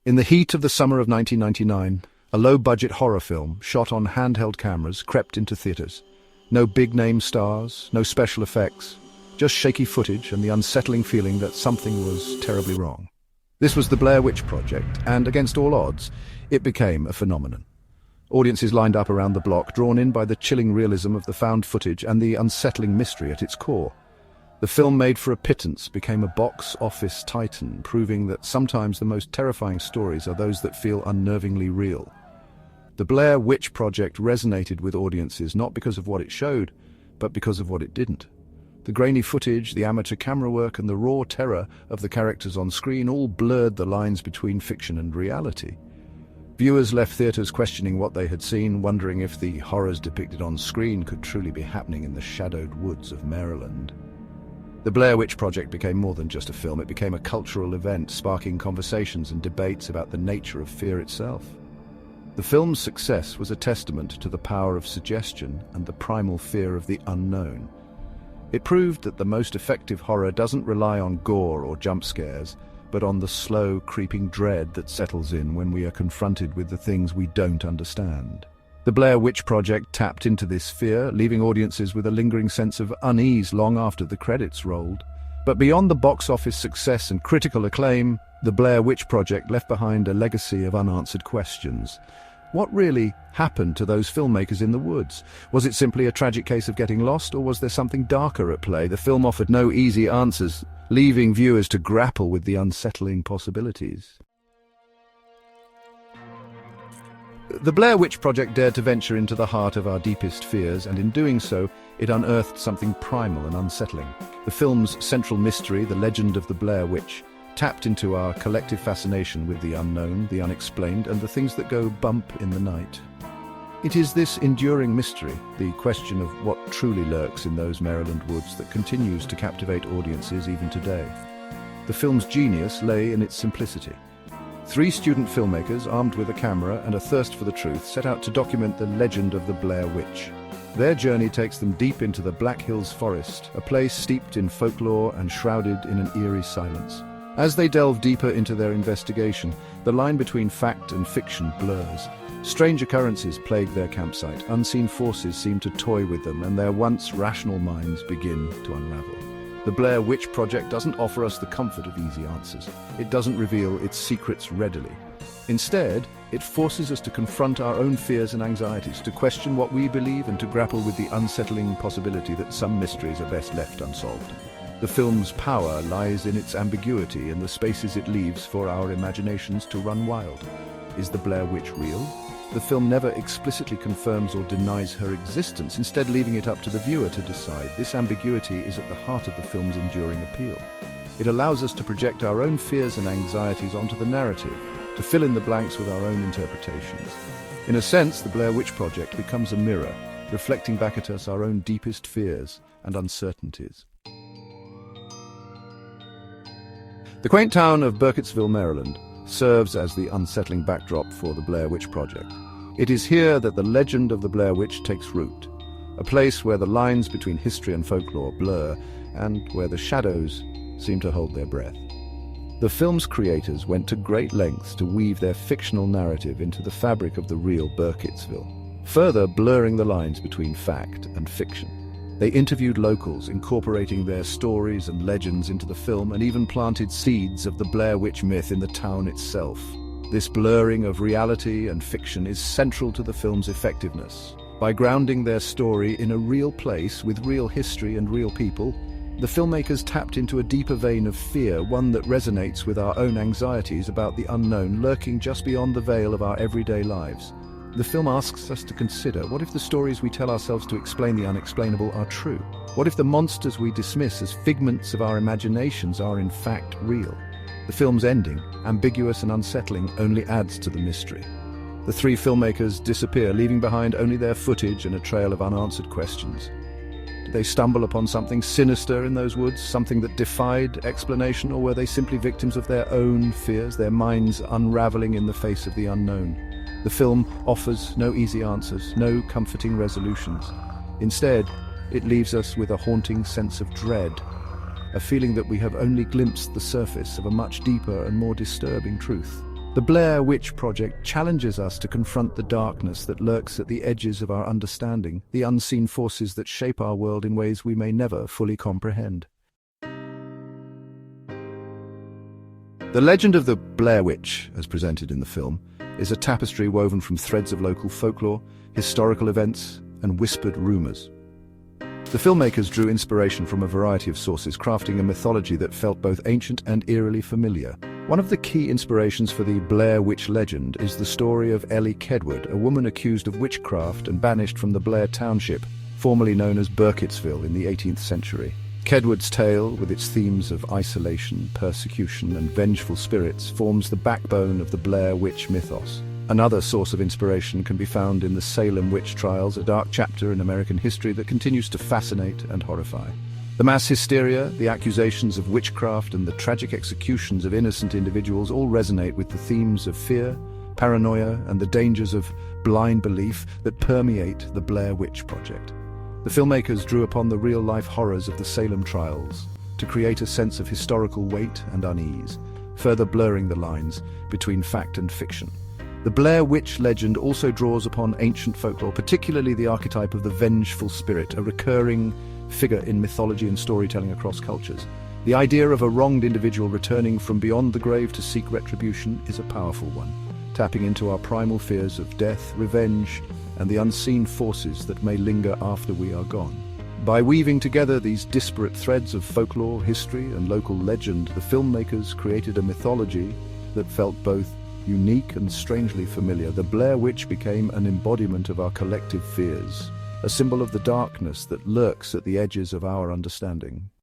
In the heat of the summer of 1999, a low-budget horror film, shot on handheld cameras, crept into theaters. No big-name stars, no special effects, just shaky footage and the unsettling feeling that something was terribly wrong. This was the Blair Witch Project, and against all odds, it became a phenomenon. Audiences lined up around the block, drawn in by the chilling realism of the found footage and the unsettling mystery at its core. The film, made for a pittance, became a box office titan, proving that sometimes the most terrifying stories are those that feel unnervingly real. The Blair Witch Project resonated with audiences not because of what it showed, but because of what it didn't. The grainy footage, the amateur camera work, and the raw terror of the characters on screen all blurred the lines between fiction and reality. Viewers left theaters questioning what they had seen, wondering if the horrors depicted on screen could truly be happening in the shadowed woods of Maryland. The Blair Witch Project became more than just a film. It became a cultural event, sparking conversations and debates about the nature of fear itself. The film's success was a testament to the power of suggestion and the primal fear of the unknown. It proved that the most effective horror doesn't rely on gore or jump scares, but on the slow, creeping dread that settles in when we are confronted with the things we don't understand. The Blair Witch Project tapped into this fear, leaving audiences with a lingering sense of unease long after the credits rolled. But beyond the box office success and critical acclaim, the Blair Witch Project left behind a legacy of unanswered questions. What really happened to those filmmakers in the woods? Was it simply a tragic case of getting lost, or was there something darker at play? The film offered no easy answers, leaving viewers to grapple with the unsettling possibilities. The Blair Witch Project dared to venture into the heart of our deepest fears, and in doing so, it unearthed something primal and unsettling. The film's central mystery, the legend of the Blair Witch, tapped into our collective fascination with the unknown, the unexplained, and the things that go bump in the night. It is this enduring mystery, the question of what truly lurks in those Maryland woods, that continues to captivate audiences even today. The film's genius lay in its simplicity. 3 student filmmakers, armed with a camera and a thirst for the truth, set out to document the legend of the Blair Witch. Their journey takes them deep into the Black Hills Forest, a place steeped in folklore and shrouded in an eerie silence. As they delve deeper into their investigation, the line between fact and fiction blurs. Strange occurrences plague their campsite, unseen forces seem to toy with them, and their once rational minds begin to unravel. The Blair Witch Project doesn't offer us the comfort of easy answers. It doesn't reveal its secrets readily. Instead, it forces us to confront our own fears and anxieties, to question what we believe, and to grapple with the unsettling possibility that some mysteries are best left unsolved. The film's power lies in its ambiguity and the spaces it leaves for our imaginations to run wild. Is the Blair Witch real? The film never explicitly confirms or denies her existence, instead leaving it up to the viewer to decide. This ambiguity is at the heart of the film's enduring appeal. It allows us to project our own fears and anxieties onto the narrative, to fill in the blanks with our own interpretations. In a sense, the Blair Witch Project becomes a mirror, reflecting back at us our own deepest fears and uncertainties. The quaint town of Burkittsville, Maryland, serves as the unsettling backdrop for the Blair Witch Project. It is here that the legend of the Blair Witch takes root, a place where the lines between history and folklore blur, and where the shadows seem to hold their breath. The film's creators went to great lengths to weave their fictional narrative into the fabric of the real Burkittsville, further blurring the lines between fact and fiction. They interviewed locals, incorporating their stories and legends into the film, and even planted seeds of the Blair Witch myth in the town itself. This blurring of reality and fiction is central to the film's effectiveness. By grounding their story in a real place with real history and real people, the filmmakers tapped into a deeper vein of fear, one that resonates with our own anxieties about the unknown lurking just beyond the veil of our everyday lives. The film asks us to consider, what if the stories we tell ourselves to explain the unexplainable are true? What if the monsters we dismiss as figments of our imaginations are in fact real? The film's ending, ambiguous and unsettling, only adds to the mystery. The 3 filmmakers disappear, leaving behind only their footage and a trail of unanswered questions. Did they stumble upon something sinister in those woods, something that defied explanation, or were they simply victims of their own fears, their minds unraveling in the face of the unknown? The film offers no easy answers, no comforting resolutions. Instead, it leaves us with a haunting sense of dread, a feeling that we have only glimpsed the surface of a much deeper and more disturbing truth. The Blair Witch Project challenges us to confront the darkness that lurks at the edges of our understanding, the unseen forces that shape our world in ways we may never fully comprehend. The legend of the Blair Witch, as presented in the film, is a tapestry woven from threads of local folklore, historical events, and whispered rumors. The filmmakers drew inspiration from a variety of sources, crafting a mythology that felt both ancient and eerily familiar. One of the key inspirations for the Blair Witch legend is the story of Ellie Kedward, a woman accused of witchcraft and banished from the Blair Township, formerly known as Burkittsville, in the 18th century. Kedward's tale, with its themes of isolation, persecution, and vengeful spirits, forms the backbone of the Blair Witch mythos. Another source of inspiration can be found in the Salem witch trials, a dark chapter in American history that continues to fascinate and horrify. The mass hysteria, the accusations of witchcraft, and the tragic executions of innocent individuals all resonate with the themes of fear, paranoia, and the dangers of blind belief that permeate the Blair Witch Project. The filmmakers drew upon the real-life horrors of the Salem trials to create a sense of historical weight and unease, further blurring the lines between fact and fiction. The Blair Witch legend also draws upon ancient folklore, particularly the archetype of the vengeful spirit, a recurring figure in mythology and storytelling across cultures. The idea of a wronged individual returning from beyond the grave to seek retribution is a powerful one, tapping into our primal fears of death, revenge, and the unseen forces that may linger after we are gone. By weaving together these disparate threads of folklore, history, and local legend, the filmmakers created a mythology that felt both unique and strangely familiar. The Blair Witch became an embodiment of our collective fears, a symbol of the darkness that lurks at the edges of our understanding.